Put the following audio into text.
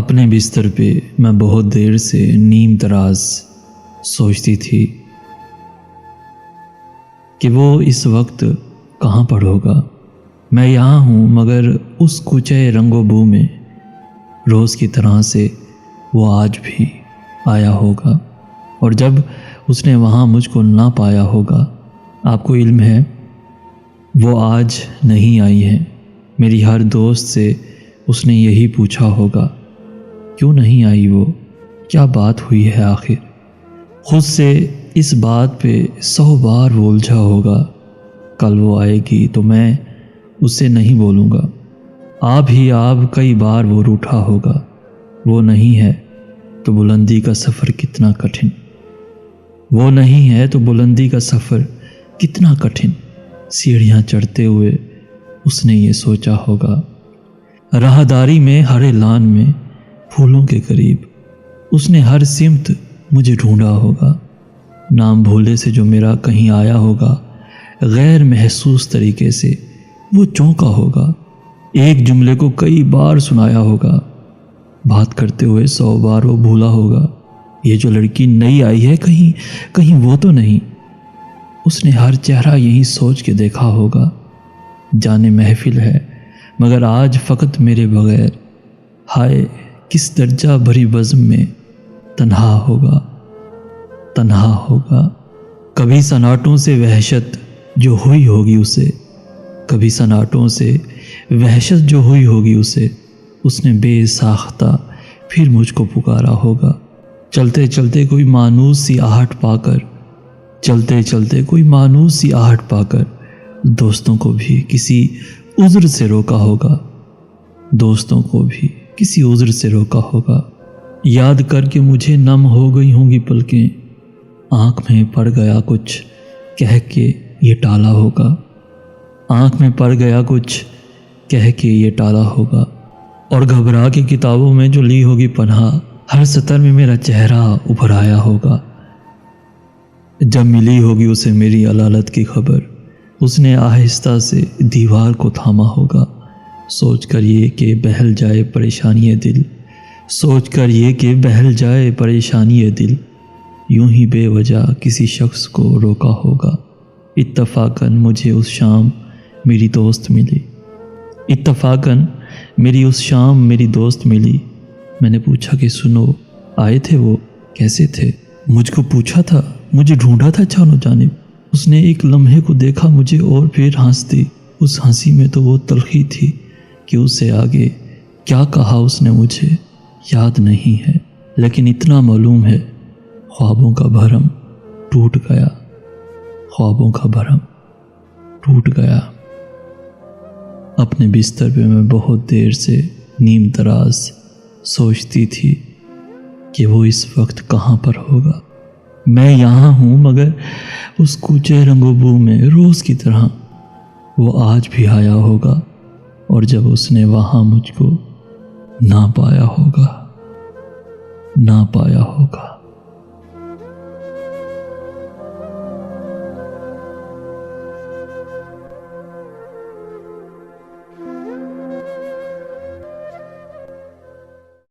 اپنے بستر پہ میں بہت دیر سے نیم دراز سوچتی تھی کہ وہ اس وقت کہاں پر ہوگا۔ میں یہاں ہوں مگر اس کوچے رنگ و بو میں روز کی طرح سے وہ آج بھی آیا ہوگا، اور جب اس نے وہاں مجھ کو نہ پایا ہوگا، آپ کو علم ہے وہ آج نہیں آئی ہے۔ میری ہر دوست سے اس نے یہی پوچھا ہوگا کیوں نہیں آئی، وہ کیا بات ہوئی ہے آخر۔ خود سے اس بات پہ 100 بار وہ الجھا ہوگا، کل وہ آئے گی تو میں اس سے نہیں بولوں گا۔ آپ ہی آپ کئی بار وہ روٹھا ہوگا، وہ نہیں ہے تو بلندی کا سفر کتنا کٹھن، وہ نہیں ہے تو بلندی کا سفر کتنا کٹھن۔ سیڑھیاں چڑھتے ہوئے اس نے یہ سوچا ہوگا، راہداری میں ہر اعلان میں پھولوں کے قریب اس نے ہر سمت مجھے ڈھونڈا ہوگا۔ نام بھولے سے جو میرا کہیں آیا ہوگا، غیر محسوس طریقے سے وہ چونکا ہوگا، ایک جملے کو کئی بار سنایا ہوگا، بات کرتے ہوئے 100 بار وہ بھولا ہوگا، یہ جو لڑکی نئی آئی ہے کہیں وہ تو نہیں۔ اس نے ہر چہرہ یہی سوچ کے دیکھا ہوگا، جانے محفل ہے مگر آج فقط میرے بغیر، ہائے کس درجہ بھری بزم میں تنہا ہوگا۔ کبھی سناٹوں سے وحشت جو ہوئی ہوگی اسے، کبھی سناٹوں سے وحشت جو ہوئی ہوگی اسے، اس نے بے ساختہ پھر مجھ کو پکارا ہوگا۔ چلتے چلتے کوئی مانوس سی آہٹ پا کر دوستوں کو بھی کسی عذر سے روکا ہوگا، یاد کر کے مجھے نم ہو گئی ہوں گی پلکیں، آنکھ میں پڑ گیا کچھ کہہ کے یہ ٹالا ہوگا، اور گھبرا کے کتابوں میں جو لی ہوگی پناہ، ہر سطر میں میرا چہرہ ابھر آیا ہوگا۔ جب ملی ہوگی اسے میری علالت کی خبر، اس نے آہستہ سے دیوار کو تھاما ہوگا، سوچ کر یہ کہ بہل جائے پریشانی دل، یوں ہی بے وجہ کسی شخص کو روکا ہوگا۔ اتفاقاً مجھے اس شام میری دوست ملی، میں نے پوچھا کہ سنو، آئے تھے وہ، کیسے تھے؟ مجھ کو پوچھا تھا، مجھے ڈھونڈا تھا چاروں جانب۔ اس نے ایک لمحے کو دیکھا مجھے اور پھر ہنس دی، اس ہنسی میں تو وہ تلخی تھی کہ اس سے آگے کیا کہا اس نے مجھے یاد نہیں ہے، لیکن اتنا معلوم ہے، خوابوں کا بھرم ٹوٹ گیا۔ اپنے بستر پہ میں بہت دیر سے نیم دراز سوچتی تھی کہ وہ اس وقت کہاں پر ہوگا۔ میں یہاں ہوں مگر اس کوچے رنگ و بو میں روز کی طرح وہ آج بھی آیا ہوگا، اور جب اس نے وہاں مجھ کو نہ پایا ہوگا۔